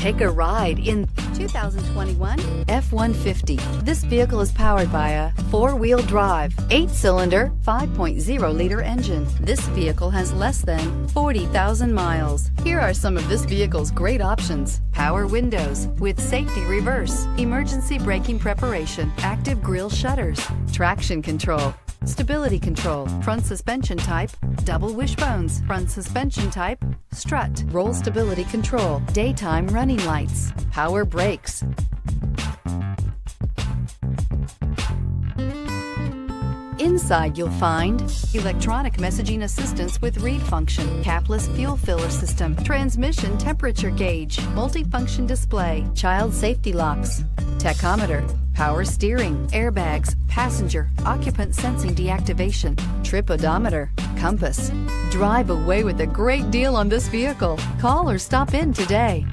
Take a ride in 2021 F-150. This vehicle is powered by a 4-wheel drive, 8-cylinder, 5.0-liter engine. This vehicle has less than 40,000 miles. Here are some of this vehicle's great options: power windows with safety reverse, emergency braking preparation, active grille shutters, traction control, stability control, front suspension type, double wishbones, front suspension type, strut, roll stability control, daytime running lights, power brakes. Inside you'll find electronic messaging assistance with read function, capless fuel filler system, transmission temperature gauge, multifunction display, child safety locks, tachometer, power steering, airbags, passenger, occupant sensing deactivation, trip odometer, compass. Drive away with a great deal on this vehicle. Call or stop in today.